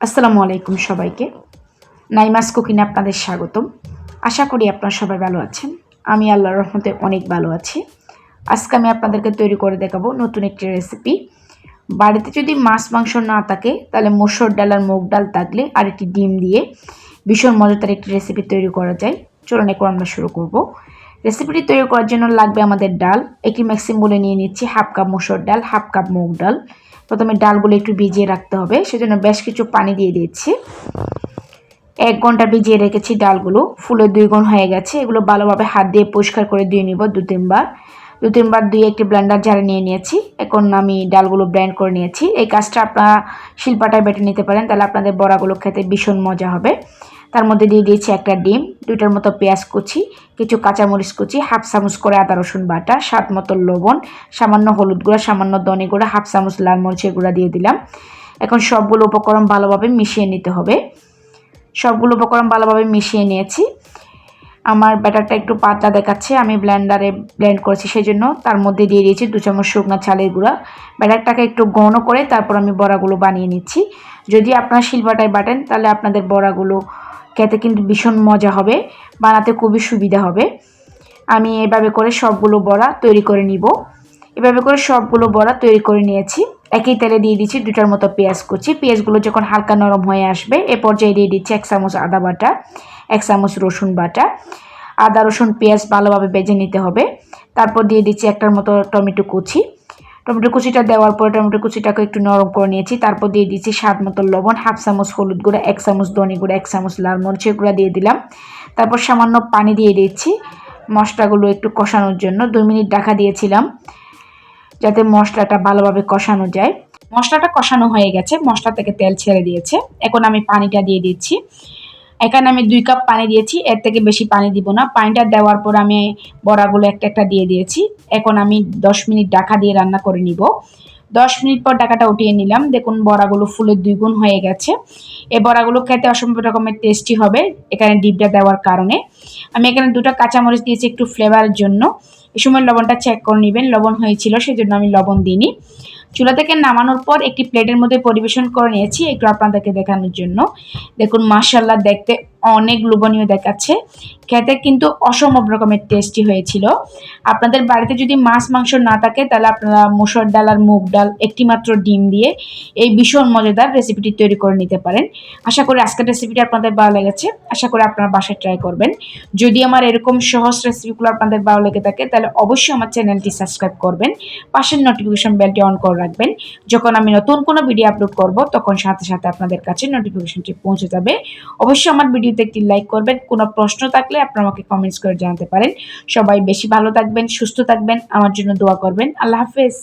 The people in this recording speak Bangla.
আসসালামু আলাইকুম সবাইকে। নাইমাস কুকিংয়ে আপনাদের স্বাগতম। আশা করি আপনারা সবাই ভালো আছেন। আমি আল্লাহর রহমতে অনেক ভালো আছি। আজকে আমি আপনাদেরকে তৈরি করে দেখাবো নতুন একটি রেসিপি। বাড়িতে যদি মাছ মাংস না থাকে তাহলে মসুর ডাল আর মুগ ডাল থাকলে আর একটি ডিম দিয়ে ভীষণ মজাদার একটি রেসিপি তৈরি করা যায়। চলুন এখন আমরা শুরু করব। রেসিপিটি তৈরি করার জন্য লাগবে আমাদের ডাল। একটি মিক্সিং বলে নিয়ে নিচ্ছি হাফ কাপ মসুর ডাল, হাফ কাপ মুগ ডাল। প্রথমে ডালগুলো একটু ভিজিয়ে রাখতে হবে, সেজন্য বেশ কিছু পানি দিয়ে দিচ্ছি। 1 ঘন্টা ভিজিয়ে রেখেছি ডালগুলো, ফুলে 2 গুণ হয়ে গেছে। এগুলো ভালোভাবে হাত দিয়ে পরিষ্কার করে ধুয়ে নিব 2-3 বার ধুয়ে একটি ব্লেন্ডার জারে নিয়ে নিয়েছি। এখন আমি ডালগুলো ব্লেন্ড করে নিয়েছি। এই কাজটা আপনারা শিলপাটায় বেটে নিতে পারেন, তাহলে আপনাদের বড়াগুলো খেতে ভীষণ মজা হবে। তার মধ্যে দিয়ে দিয়েছি একটা ডিম, 2টার মতো পেঁয়াজ কুচি, কিছু কাঁচামরিচ কুচি, হাফ চামচ করে আদা রসুন বাটা, স্বাদ মতো লবণ, সামান্য হলুদ গুঁড়া, সামান্য ধনে গুঁড়া, হাফ চামচ লাল মরিচের গুঁড়া দিয়ে দিলাম। এখন সবগুলো উপকরণ ভালোভাবে মিশিয়ে নিতে হবে। সবগুলো উপকরণ ভালোভাবে মিশিয়ে নিয়েছি। আমার ব্যাটারটা একটু পাতলা দেখাচ্ছে, আমি ব্লেন্ডারে ব্লেন্ড করেছি, সেই জন্য তার মধ্যে দিয়ে দিয়েছি 2 চামচ শুকনো চালের গুঁড়া। ব্যাটারটাকে একটু ঘন করে তারপর আমি বড়াগুলো বানিয়ে নিচ্ছি। যদি আপনারা শিলপাটায় বাটেন তাহলে আপনাদের বড়াগুলো খেতে কিন্তু ভীষণ মজা হবে, বানাতে খুবই সুবিধা হবে। আমি এভাবে করে সবগুলো বড়া তৈরি করে নিব। এভাবে করে সবগুলো বড়া তৈরি করে নিয়েছি। একই তেলে দিয়ে দিচ্ছি 2টার মতো পেঁয়াজ কুচি। পেঁয়াজগুলো যখন হালকা নরম হয়ে আসবে এ পর্যায়ে দিয়ে দিচ্ছি 1 চামচ আদা বাটা, 1 চামচ রসুন বাটা। আদা রসুন পেঁয়াজ ভালোভাবে ভেজে নিতে হবে। তারপর দিয়ে দিচ্ছি 1টার মতো টমেটো কুচি। টমেটো কুচিটা দেওয়ার পরে টমেটো কুচিটাকে একটু নরম করে নিয়েছি। তারপর দিয়ে দিচ্ছি স্বাদ মতো লবণ, হাফ চামচ হলুদ গুঁড়া, 1 চামচ ধনে গুঁড়া, 1 চামচ লাল মরিচের গুঁড়া দিয়ে দিলাম। তারপর সামান্য পানি দিয়ে দিচ্ছি মশলাগুলো একটু কষানোর জন্য। 2 মিনিট ঢাকা দিয়েছিলাম যাতে মশলাটা ভালোভাবে কষানো যায়। মশলাটা কষানো হয়ে গেছে, মশলা থেকে তেল ছেড়ে দিয়েছে। এখন আমি পানিটা দিয়ে দিচ্ছি। এখানে আমি 2 কাপ পানি দিয়েছি, এর থেকে বেশি পানি দিব না। পানিটা দেওয়ার পর আমি বড়াগুলো একটা একটা দিয়ে দিয়েছি। এখন আমি 10 মিনিট ঢাকা দিয়ে রান্না করে নিব। 10 মিনিট পর ঢাকাটা উঠিয়ে নিলাম। দেখুন বড়াগুলো ফুলে 2 গুণ হয়ে গেছে। এই বড়াগুলো খেতে অসম্ভব রকমের টেস্টি হবে এখানে ডিমটা দেওয়ার কারণে। আমি এখানে 2টা কাঁচামরিচ দিয়েছি একটু ফ্লেভারের জন্য। এই সময় লবণটা চেক করে নেবেন, লবণ হয়েছিল সেজন্য আমি লবণ দিইনি। চুলা থেকে নামানোর পর একটি প্লেটের মধ্যে পরিবেশন করে নিয়েছি একটু আপনাদেরকে দেখানোর জন্য। দেখুন মাশাআল্লাহ দেখতে অনেক লোভনীয় দেখাচ্ছে, খেতে কিন্তু অসম্ভব রকমের টেস্টি হয়েছিল। আপনাদের বাড়িতে যদি মাছ মাংস না থাকে তাহলে আপনারা মসুর ডাল আর মুগ ডাল, একটি মাত্র ডিম দিয়ে এই ভীষণ মজাদার রেসিপিটি তৈরি করে নিতে পারেন। আশা করি আজকের রেসিপিটি আপনাদের ভালো লেগেছে। আশা করি আপনারা বাসায় ট্রাই করবেন। যদি আমার এরকম সহজ রেসিপিগুলো আপনাদের ভালো লেগে থাকে তাহলে অবশ্যই আমার চ্যানেলটি সাবস্ক্রাইব করবেন, পাশের নোটিফিকেশন বেলটি অন করে রাখবেন। যখন আমি নতুন কোনো ভিডিও আপলোড করব তখন সাথে সাথে আপনাদের কাছে নোটিফিকেশনটি পৌঁছে যাবে। অবশ্যই আমার ভিডিওতে একটি লাইক করবেন। কোনো প্রশ্ন থাকলে আপনারা আমাকে কমেন্টস করে জানাতে পারেন। সবাই বেশি ভালো থাকবেন, সুস্থ থাকবেন, আমার জন্য দোয়া করবেন। আল্লাহ হাফেজ।